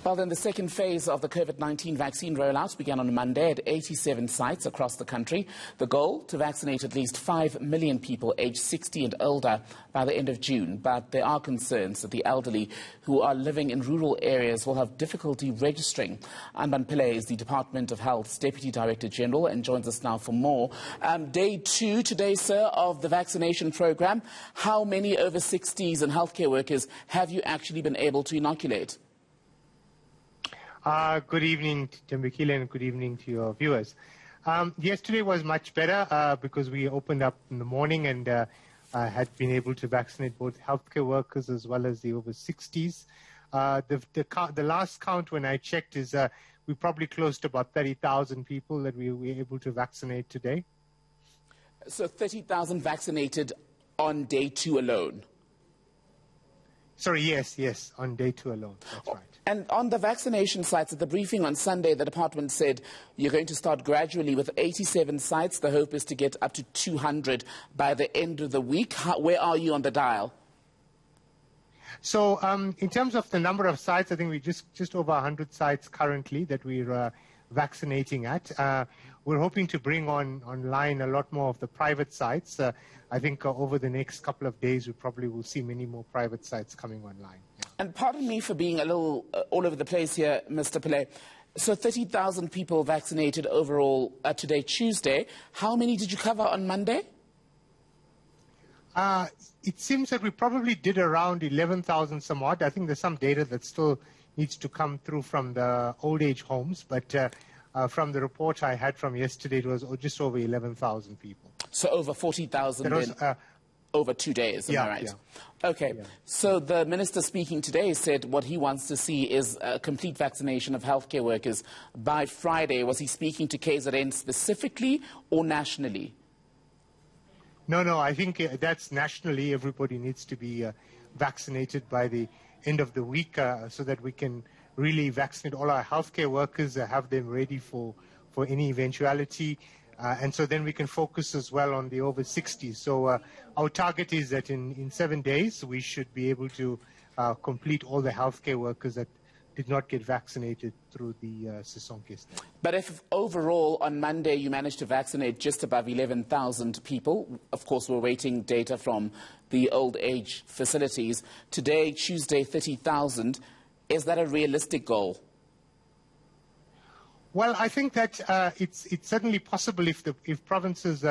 Well, then the second phase of the COVID-19 vaccine rollout began on Monday at 87 sites across the country. The goal, to vaccinate at least 5 million people aged 60 and older by the end of June. But there are concerns that the elderly who are living in rural areas will have difficulty registering. Anban Pillay is the Department of Health's Deputy Director General and joins us now for more. Day 2 today, sir, of the vaccination program. How many over 60s and healthcare workers have you actually been able to inoculate? Good evening, Anban Pillay, and good evening to your viewers. Yesterday was much better because we opened up in the morning and had been able to vaccinate both healthcare workers as well as the over 60s. The last count when I checked is we probably close to about 30,000 people that we were able to vaccinate today. So 30,000 vaccinated on day 2 alone? Sorry, yes, on day 2 alone, that's right. And on the vaccination sites, at the briefing on Sunday, the department said you're going to start gradually with 87 sites. The hope is to get up to 200 by the end of the week. Where are you on the dial? So in terms of the number of sites, I think we're just over 100 sites currently that we're vaccinating at. We're hoping to bring online a lot more of the private sites. I think over the next couple of days, we probably will see many more private sites coming online. Yeah. And pardon me for being a little all over the place here, Mr. Pillay. So 30,000 people vaccinated overall today, Tuesday. How many did you cover on Monday? It seems that we probably did around 11,000 some odd. I think there's some data that still needs to come through from the old age homes, but from the report I had from yesterday, it was just over 11,000 people. So over 40,000 over 2 days, am I right? Yeah. Okay, yeah. So the minister speaking today said what he wants to see is a complete vaccination of healthcare workers by Friday. Was he speaking to KZN specifically or nationally? No, I think that's nationally. Everybody needs to be vaccinated by the end of the week so that we can really vaccinate all our healthcare workers, have them ready for any eventuality. And so then we can focus as well on the over 60s. So our target is that in 7 days, we should be able to complete all the healthcare workers that did not get vaccinated through the Sisonke study. But if overall on Monday you managed to vaccinate just above 11,000 people, of course we're waiting data from the old age facilities. Today, Tuesday, 30,000. Is that a realistic goal? Well, I think that it's certainly possible if provinces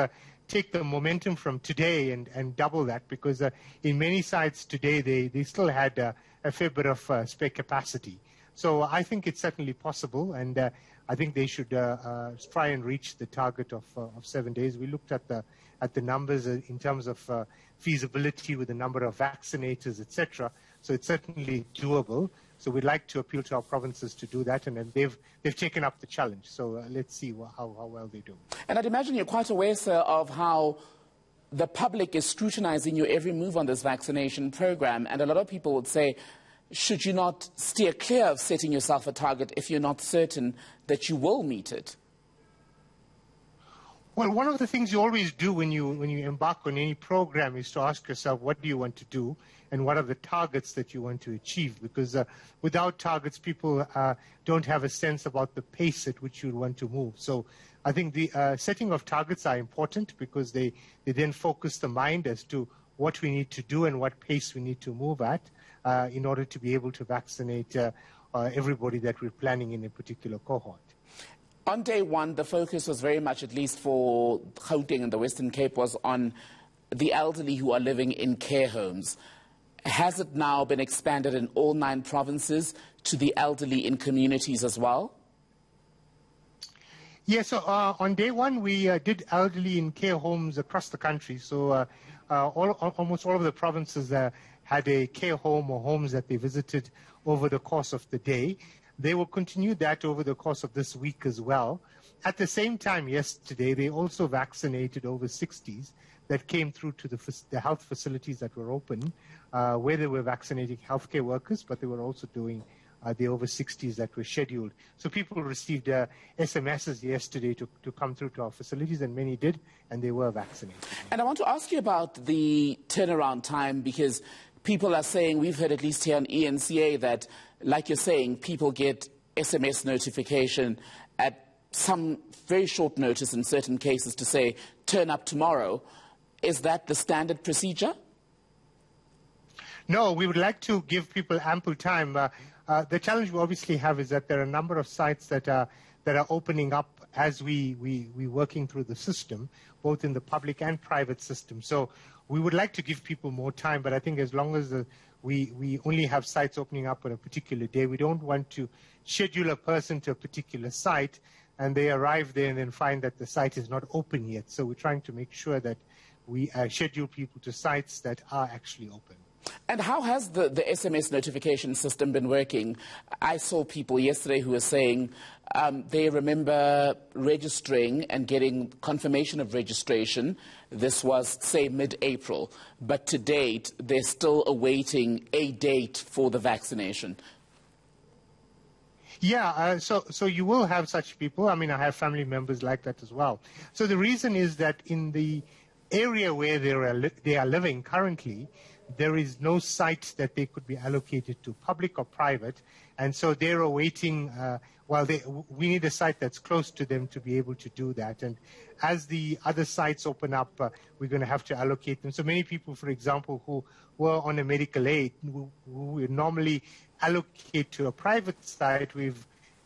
take the momentum from today and double that, because in many sites today they still had a fair bit of spare capacity. So I think it's certainly possible, and I think they should try and reach the target of 7 days. We looked at the numbers in terms of feasibility with the number of vaccinators, etc. So it's certainly doable. So we'd like to appeal to our provinces to do that, and then they've taken up the challenge. So let's see how well they do. And I'd imagine you're quite aware, sir, of how the public is scrutinizing your every move on this vaccination program. And a lot of people would say, should you not steer clear of setting yourself a target if you're not certain that you will meet it? Well, one of the things you always do when you embark on any program is to ask yourself, what do you want to do, and what are the targets that you want to achieve? Because without targets, people don't have a sense about the pace at which you want to move. So I think the setting of targets are important, because they then focus the mind as to what we need to do and what pace we need to move at in order to be able to vaccinate everybody that we're planning in a particular cohort. On day 1, the focus was very much, at least for Gauteng and the Western Cape, was on the elderly who are living in care homes. Has it now been expanded in all 9 provinces to the elderly in communities as well? Yes, so on day 1, we did elderly in care homes across the country. So almost all of the provinces had a care home or homes that they visited over the course of the day. They will continue that over the course of this week as well. At the same time, yesterday, they also vaccinated over 60s that came through to the health facilities that were open, where they were vaccinating healthcare workers, but they were also doing the over 60s that were scheduled. So people received SMSs yesterday to come through to our facilities, and many did, and they were vaccinated. And I want to ask you about the turnaround time, because people are saying, we've heard at least here on ENCA, that like you're saying, people get SMS notification at some very short notice in certain cases to say, turn up tomorrow. Is that the standard procedure? No, we would like to give people ample time. The challenge we obviously have is that there are a number of sites that are opening up as we're working through the system, both in the public and private system. So we would like to give people more time, but I think as long as we only have sites opening up on a particular day, we don't want to schedule a person to a particular site and they arrive there and then find that the site is not open yet. So we're trying to make sure that we schedule people to sites that are actually open. And how has the SMS notification system been working? I saw people yesterday who were saying they remember registering and getting confirmation of registration. This was, say, mid-April. But to date, they're still awaiting a date for the vaccination. Yeah, so you will have such people. I mean, I have family members like that as well. So the reason is that in the area where they are living currently, there is no site that they could be allocated to, public or private, and so they're awaiting, we need a site that's close to them to be able to do that. And as the other sites open up, we're going to have to allocate them. So many people, for example, who were on a medical aid, who we normally allocate to a private site,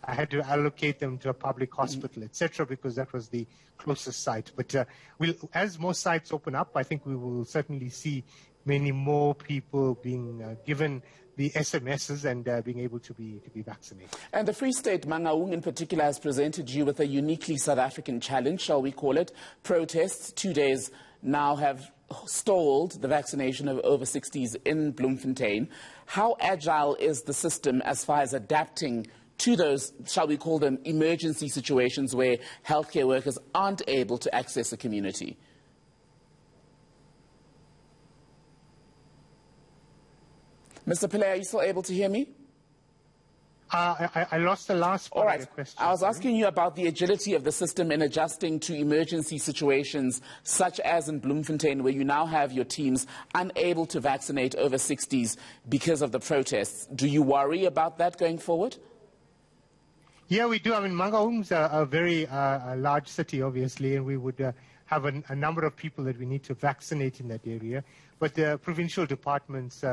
I had to allocate them to a public hospital, etc., because that was the closest site. But as more sites open up, I think we will certainly see many more people being given the SMSs and being able to be vaccinated. And the Free State, Mangaung in particular, has presented you with a uniquely South African challenge, shall we call it. Protests 2 days now have stalled the vaccination of over 60s in Bloemfontein. How agile is the system as far as adapting to those, shall we call them, emergency situations where healthcare workers aren't able to access a community? Mr. Pillay, are you still able to hear me? I lost the last part of the question. I was asking you about the agility of the system in adjusting to emergency situations, such as in Bloemfontein, where you now have your teams unable to vaccinate over 60s because of the protests. Do you worry about that going forward? Yeah, we do. I mean, Mangaung's a very large city, obviously, and we would have a number of people that we need to vaccinate in that area. But the provincial departments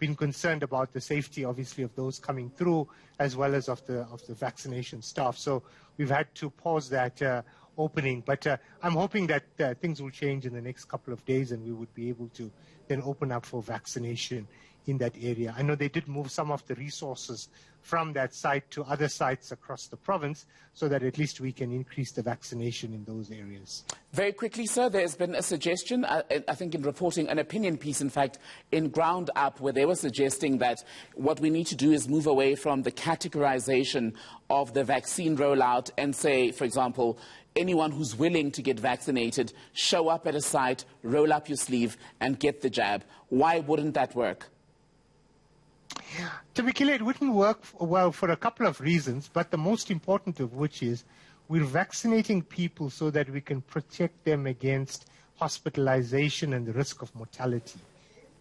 been concerned about the safety, obviously, of those coming through, as well as of the vaccination staff. So we've had to pause that opening. But I'm hoping that things will change in the next couple of days, and we would be able to then open up for vaccination in that area. I know they did move some of the resources from that site to other sites across the province so that at least we can increase the vaccination in those areas. Very quickly, sir, there's been a suggestion, I think in reporting an opinion piece, in fact, in Ground Up, where they were suggesting that what we need to do is move away from the categorization of the vaccine rollout and say, for example, anyone who's willing to get vaccinated, show up at a site, roll up your sleeve and get the jab. Why wouldn't that work? To be clear, it wouldn't work well for a couple of reasons, but the most important of which is we're vaccinating people so that we can protect them against hospitalization and the risk of mortality.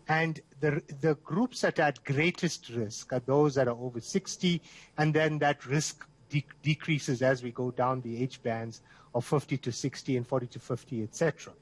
And the groups that are at greatest risk are those that are over 60, and then that risk decreases as we go down the age bands of 50 to 60 and 40 to 50, etc.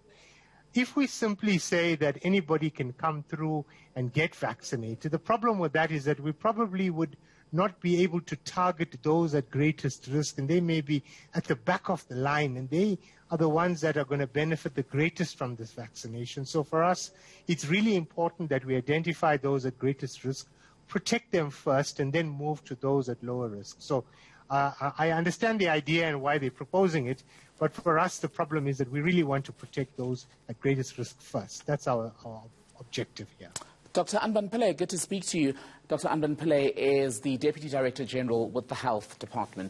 If we simply say that anybody can come through and get vaccinated, the problem with that is that we probably would not be able to target those at greatest risk, and they may be at the back of the line, and they are the ones that are going to benefit the greatest from this vaccination. So for us, it's really important that we identify those at greatest risk, protect them first, and then move to those at lower risk. So I understand the idea and why they're proposing it, but for us, the problem is that we really want to protect those at greatest risk first. That's our objective here. Dr. Anban Pillay, good to speak to you. Dr. Anban Pillay is the Deputy Director General with the Health Department.